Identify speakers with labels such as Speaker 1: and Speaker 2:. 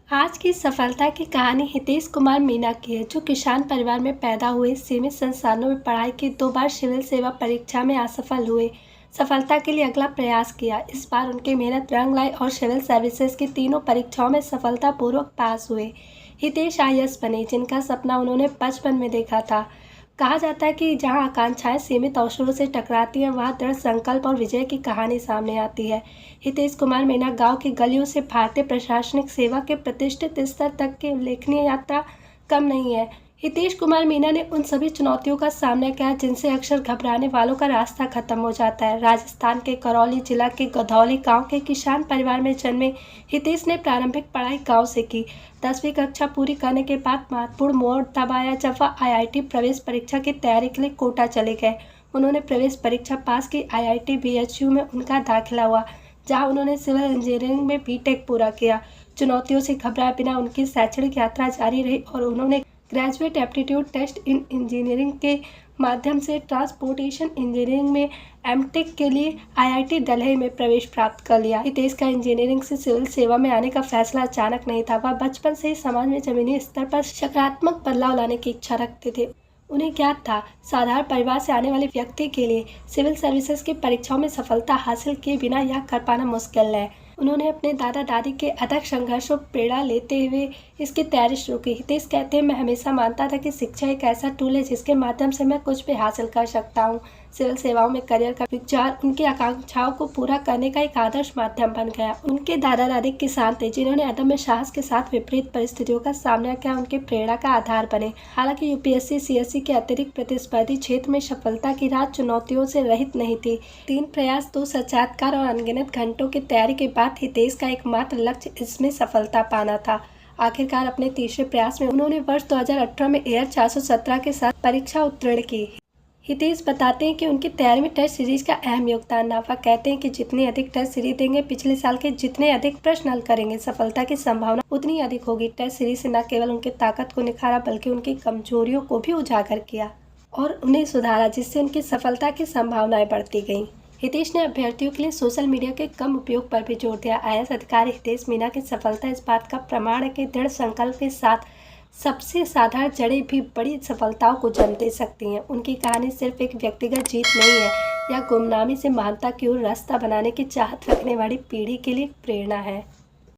Speaker 1: आज की सफलता की कहानी हितेश कुमार मीना की है, जो किसान परिवार में पैदा हुए, सीमित संसाधनों में पढ़ाई की, 2 बार सिविल सेवा परीक्षा में असफल हुए, सफलता के लिए अगला प्रयास किया। इस बार उनकी मेहनत रंग लाई और सिविल सर्विसेज की तीनों परीक्षाओं में सफलतापूर्वक पास हुए। हितेश आईएएस बने, जिनका सपना उन्होंने बचपन में देखा था। कहा जाता है कि जहां आकांक्षाएं सीमित अवसरों से टकराती हैं, वहां दृढ़ संकल्प और विजय की कहानी सामने आती है। हितेश कुमार मीना गांव की गलियों से भारतीय प्रशासनिक सेवा के प्रतिष्ठित स्तर तक की उल्लेखनीय यात्रा कम नहीं है। हितेश कुमार मीना ने उन सभी चुनौतियों का सामना किया जिनसे अक्सर घबराने वालों का रास्ता खत्म हो जाता है। राजस्थान के करौली जिला के गधौली गांव के किसान परिवार में जन्मे हितेश ने प्रारंभिक पढ़ाई गांव से की। 10वीं कक्षा पूरी करने के बाद महत्वपूर्ण मोड़ तब आया जब वह आईआईटी प्रवेश परीक्षा की तैयारी के लिए कोटा चले गए। उन्होंने प्रवेश परीक्षा पास की। आईआईटी बीएचयू में उनका दाखिला हुआ, जहां उन्होंने सिविल इंजीनियरिंग में बीटेक पूरा किया। चुनौतियों से घबराए बिना उनकी शैक्षणिक यात्रा जारी रही और उन्होंने graduate aptitude test in engineering के माध्यम से ट्रांसपोर्टेशन इंजीनियरिंग में एमटेक के लिए आईआईटी दिल्ली में प्रवेश प्राप्त कर लिया। हितेश का इंजीनियरिंग से सिविल सेवा में आने का फैसला अचानक नहीं था। वह बचपन से ही समाज में जमीनी स्तर पर सकारात्मक बदलाव लाने की इच्छा रखते थे। उन्हें ज्ञात था, साधारण परिवार से आने वाले व्यक्ति के लिए सिविल सर्विसेज की परीक्षाओं में सफलता हासिल किए बिना यह कर पाना मुश्किल है। उन्होंने अपने दादा दादी के अथक संघर्षों प्रेरणा लेते हुए इसकी तैयारी शुरू की। हितेश कहते हैं, मैं हमेशा मानता था कि शिक्षा एक ऐसा टूल है जिसके माध्यम से मैं कुछ भी हासिल कर सकता हूँ। सिविल सेवाओं में करियर का विचार उनकी आकांक्षाओं को पूरा करने का एक आदर्श माध्यम बन गया। उनके दादा दादी किसान थे, जिन्होंने अदम्य साहस के साथ विपरीत परिस्थितियों का सामना किया, उनके प्रेरणा का आधार बने। हालांकि यूपीएससी सीएससी के अतिरिक्त प्रतिस्पर्धी क्षेत्र में सफलता की राह चुनौतियों से रहित नहीं थी। 3 प्रयास, 2 साक्षात्कार और अनगिनत घंटों की तैयारी के बाद हितेश का एकमात्र लक्ष्य इसमें सफलता पाना था। आखिरकार अपने तीसरे प्रयास में उन्होंने वर्ष 2018 में एयर 417 के साथ परीक्षा उत्तीर्ण की। हितेश बताते हैं कि उनकी तैयारी में टेस्ट सीरीज का अहम योगदान रहा। वह कहते हैं कि जितनी अधिक टेस्ट सीरीज देंगे, पिछले साल के जितने अधिक प्रश्न हल करेंगे, सफलता की संभावना उतनी अधिक होगी। टेस्ट सीरीज से न केवल उनकी ताकत को निखारा, बल्कि उनकी कमजोरियों को भी उजागर किया और उन्हें सुधारा, जिससे उनकी सफलता की संभावनाएं बढ़ती गईं। हितेश ने अभ्यर्थियों के लिए सोशल मीडिया के कम उपयोग पर भी जोर दिया। आईएएस अधिकारी हितेश मीना की सफलता इस बात का प्रमाण है कि दृढ़ संकल्प के साथ सबसे साधारण जड़ें भी बड़ी सफलताओं को जन्म दे सकती हैं। उनकी कहानी सिर्फ एक व्यक्तिगत जीत नहीं है, यह गुमनामी से महानता की ओर रास्ता बनाने की चाहत रखने वाली पीढ़ी के लिए प्रेरणा है।